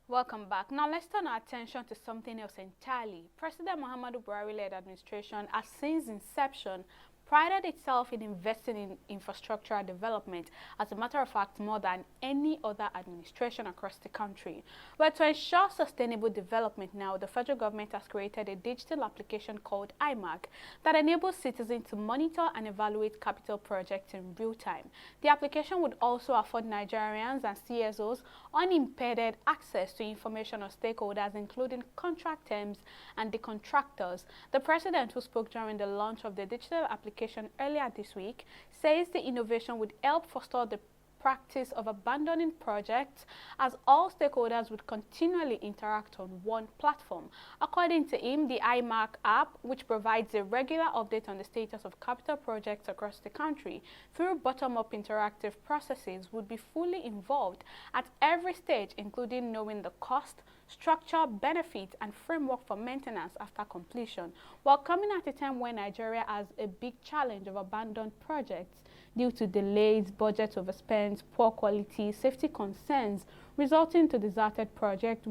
Welcome back. Now let's turn our attention to something else entirely. President Muhammadu Buhari-led administration has since inception prided itself in investing in infrastructural development, as a matter of fact, more than any other administration across the country. But to ensure sustainable development now, the federal government has created a digital application called Eyemark that enables citizens to monitor and evaluate capital projects in real time. The application would also afford Nigerians and CSOs unimpeded access to information on stakeholders, including contract terms and the contractors. The president, who spoke during the launch of the digital application earlier this week, says the innovation would help foster the practice of abandoning projects, as all stakeholders would continually interact on one platform. According to him, the Eyemark app, which provides a regular update on the status of capital projects across the country through bottom-up interactive processes, would be fully involved at every stage, including knowing the cost, structure, benefits, and framework for maintenance after completion, while coming at a time when Nigeria has a big challenge of abandoned projects due to delays, budget overspends, poor quality, safety concerns, resulting to deserted project.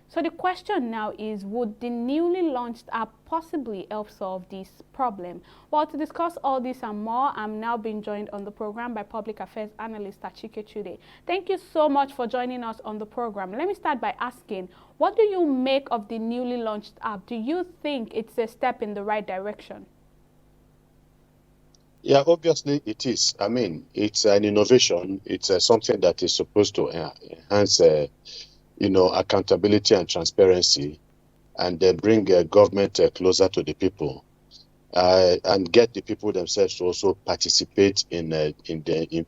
So the question now is, would the newly launched app possibly help solve this problem? Well, to discuss all this and more, I'm now being joined on the program by public affairs analyst Achike Chude. Thank you so much for joining us on the program. Let me start by asking, what do you make of the newly launched app? Do you think it's a step in the right direction? Yeah, obviously it is. I mean, it's an innovation. It's something that is supposed to enhance, accountability and transparency, and bring government closer to the people, and get the people themselves to also participate in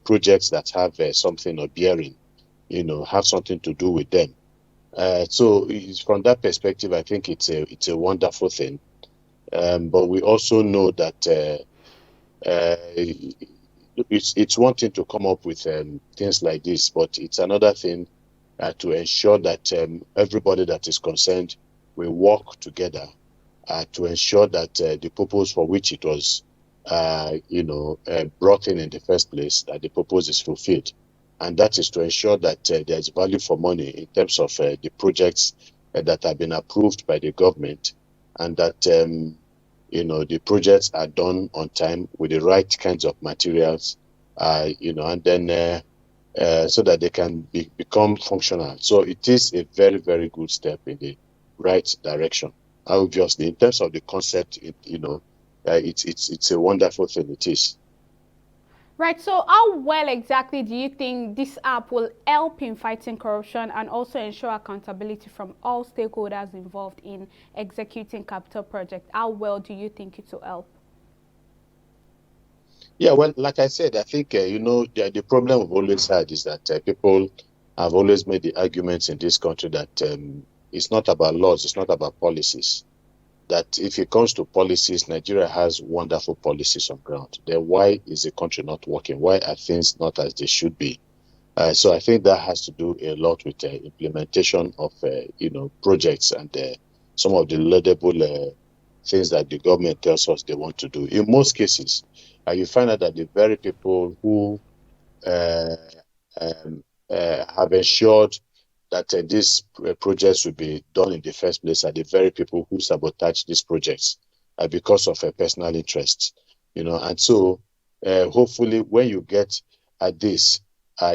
projects that have something of bearing, have something to do with them. So from that perspective, I think it's a wonderful thing. But we also know that. It's one thing to come up with things like this, but it's another thing to ensure that everybody that is concerned will work together to ensure that the purpose for which it was, brought in the first place, that the purpose is fulfilled. And that is to ensure that there's value for money in terms of the projects that have been approved by the government, and that the projects are done on time with the right kinds of materials, and then so that they can become functional. So it is a very, very good step in the right direction. Obviously, in terms of the concept, it's a wonderful thing. It is. Right, so how well exactly do you think this app will help in fighting corruption and also ensure accountability from all stakeholders involved in executing capital projects? How well do you think it will help? Yeah, well, like I said, I think, the problem we've always had is that people have always made the arguments in this country that it's not about laws, it's not about policies. That if it comes to policies, Nigeria has wonderful policies on ground. Then why is the country not working? Why are things not as they should be? So I think that has to do a lot with the implementation of, projects and some of the laudable things that the government tells us they want to do. In most cases, you find out that the very people who uh, have ensured that these projects will be done in the first place are the very people who sabotage these projects because of personal interests, And so, hopefully, when you get this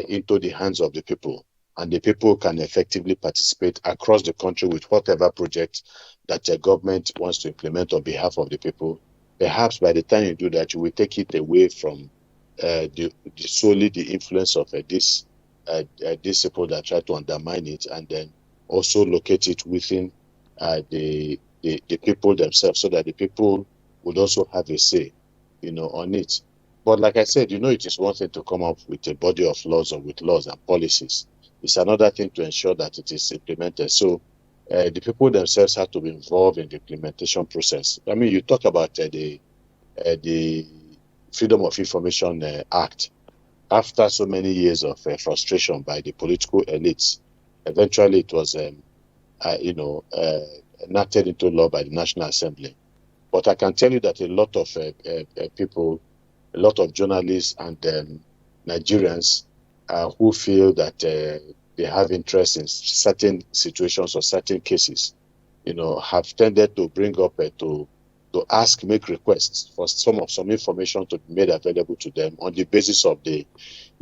into the hands of the people, and the people can effectively participate across the country with whatever project that the government wants to implement on behalf of the people, perhaps by the time you do that, you will take it away from solely the influence of these people that try to undermine it, and then also locate it within the people themselves, so that the people would also have a say, on it. But like I said, it is one thing to come up with a body of laws or with laws and policies. It's another thing to ensure that it is implemented. So the people themselves have to be involved in the implementation process. I mean, you talk about the Freedom of Information Act. After so many years of frustration by the political elites, eventually it was, enacted into law by the National Assembly. But I can tell you that a lot of people, a lot of journalists and Nigerians who feel that they have interest in certain situations or certain cases, have tended to bring up to ask, make requests for some information to be made available to them on the basis of the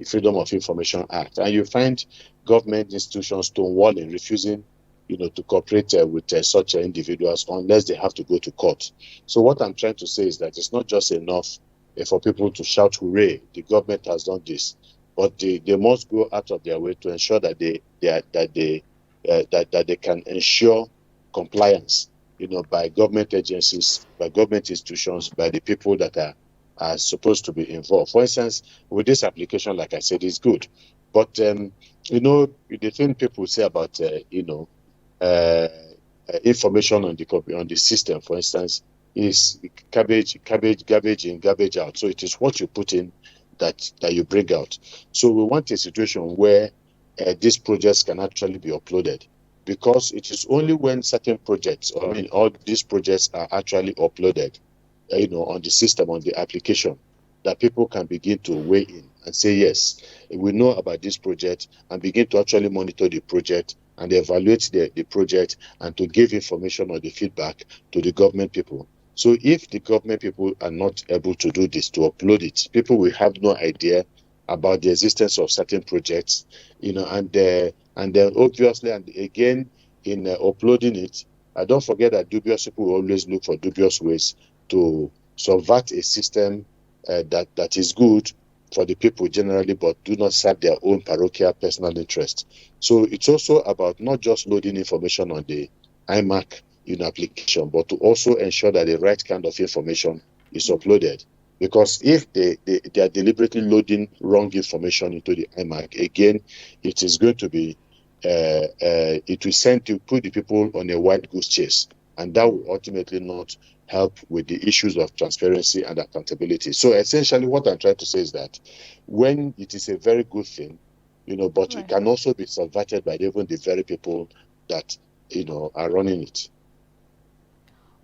Freedom of Information Act. And you find government institutions stonewalling, refusing, to cooperate with such individuals unless they have to go to court. So what I'm trying to say is that it's not just enough for people to shout, hooray, the government has done this, but they must go out of their way to ensure that they can ensure compliance, by government agencies, by government institutions, by the people that are supposed to be involved. For instance, with this application, like I said, it's good, but the thing people say about uh, information on the system, for instance, is garbage in, garbage out. So it is what you put in that you bring out. So we want a situation where these projects can actually be uploaded, because it is only when certain projects, or I mean, all these projects are actually uploaded, on the system, on the application, that people can begin to weigh in and say, yes, we know about this project, and begin to actually monitor the project and evaluate the project, and to give information or the feedback to the government people. So if the government people are not able to do this, to upload it, people will have no idea about the existence of certain projects, and then obviously, and again, in uploading it, don't forget that dubious people will always look for dubious ways to subvert a system that is good for the people generally, but do not serve their own parochial personal interest. So it's also about not just loading information on the Eyemark application, but to also ensure that the right kind of information is uploaded. Because if they are deliberately loading wrong information into the Eyemark, again, it is going to be it will send to put the people on a wild goose chase, and that will ultimately not help with the issues of transparency and accountability. So essentially what I'm trying to say is that when it is a very good thing, but Right. it can also be subverted by even the very people that, are running it.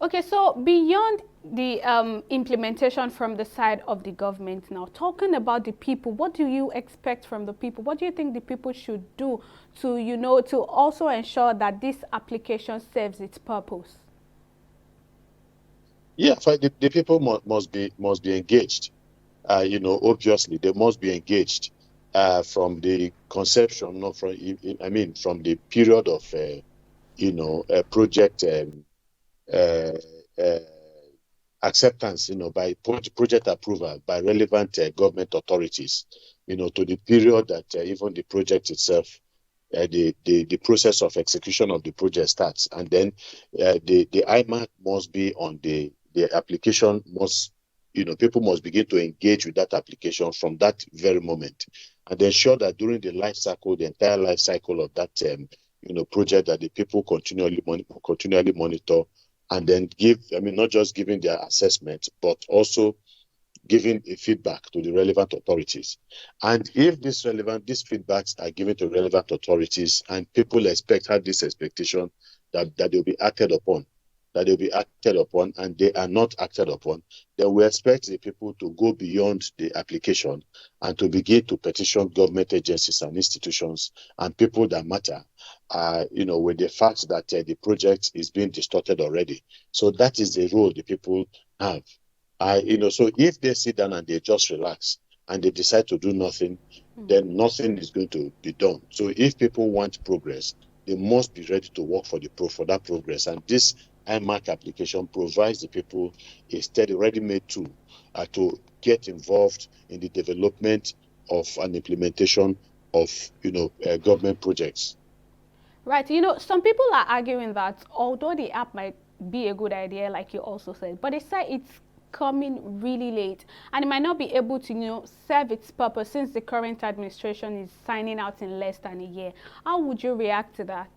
Okay, so beyond the implementation from the side of the government, now talking about the people, what do you expect from the people? What do you think the people should do to, to also ensure that this application serves its purpose? Yeah, the people must be engaged. Obviously they must be engaged from the conception, not from, I mean, from the period of, project uh, uh, acceptance, by project approval by relevant government authorities, to the period that even the project itself, the process of execution of the project starts, and then the Eyemark must be on the application must, people must begin to engage with that application from that very moment, and ensure that during the life cycle, the entire life cycle of that project, that the people continually monitor, and then give, I mean, not just giving their assessment, but also giving a feedback to the relevant authorities. And if these feedbacks are given to relevant authorities, and people have this expectation that they'll be acted upon, and they are not acted upon, then we expect the people to go beyond the application and to begin to petition government agencies and institutions and people that matter, with the fact that the project is being distorted already. So that is the role the people have. So if they sit down and they just relax and they decide to do nothing, then nothing is going to be done. So if people want progress, they must be ready to work for that progress. And this Eyemark application provides the people a steady, ready-made tool to get involved in the development of an implementation of government projects. Right. Some people are arguing that although the app might be a good idea, like you also said, but they say it's coming really late and it might not be able to, serve its purpose since the current administration is signing out in less than a year. How would you react to that?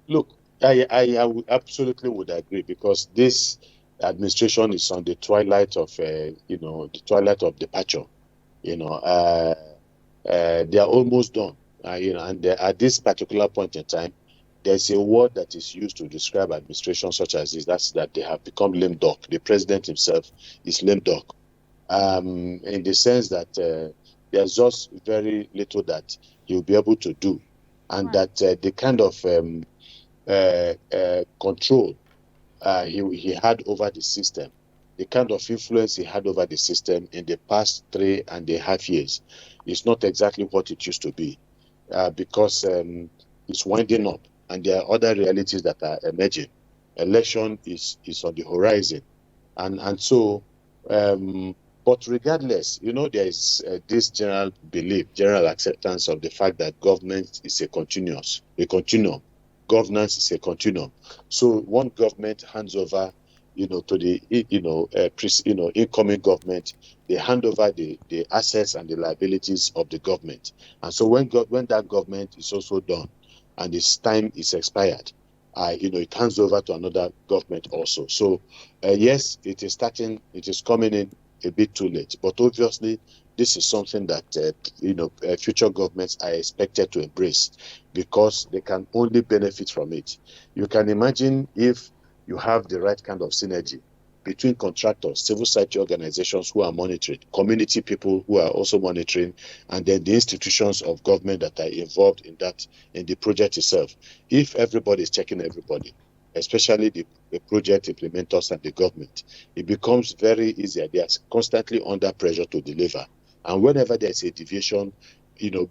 Look, I would absolutely would agree, because this administration is on the twilight of, the twilight of departure. They are almost done. And at this particular point in time, there's a word that is used to describe administration such as this. That's that they have become lame duck. The president himself is lame duck, in the sense that there's just very little that he'll be able to do. And Right. that the kind of control he had over the system, the kind of influence he had over the system in the past 3.5 years is not exactly what it used to be, because it's winding up and there are other realities that are emerging. Election is on the horizon. And so, but regardless, there is this general belief, general acceptance of the fact that government is a continuum. Governance is a continuum. So one government hands over, to the, incoming government. They hand over the assets and the liabilities of the government. And so when that government is also done, and its time is expired, it hands over to another government also. So yes, it is coming in a bit too late, but obviously this is something that future governments are expected to embrace, because they can only benefit from it. You can imagine if you have the right kind of synergy between contractors, civil society organizations who are monitoring, community people who are also monitoring, and then the institutions of government that are involved in the project itself. If everybody is checking everybody, especially the project implementers and the government, it becomes very easier. They are constantly under pressure to deliver. And whenever there's a deviation,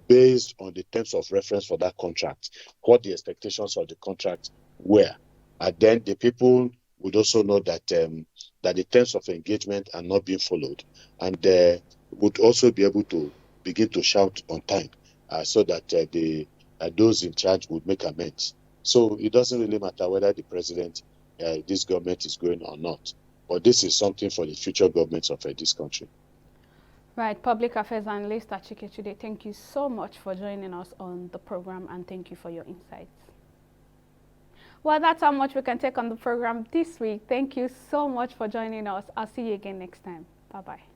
based on the terms of reference for that contract, what the expectations of the contract were, and then the people would also know that the terms of engagement are not being followed, and would also be able to begin to shout on time, so that those in charge would make amends. So it doesn't really matter whether the president, this government is going or not. But this is something for the future governments of this country. Right, Public Affairs Analyst Achike today. Thank you so much for joining us on the program, and thank you for your insights. Well, that's how much we can take on the program this week. Thank you so much for joining us. I'll see you again next time. Bye-bye.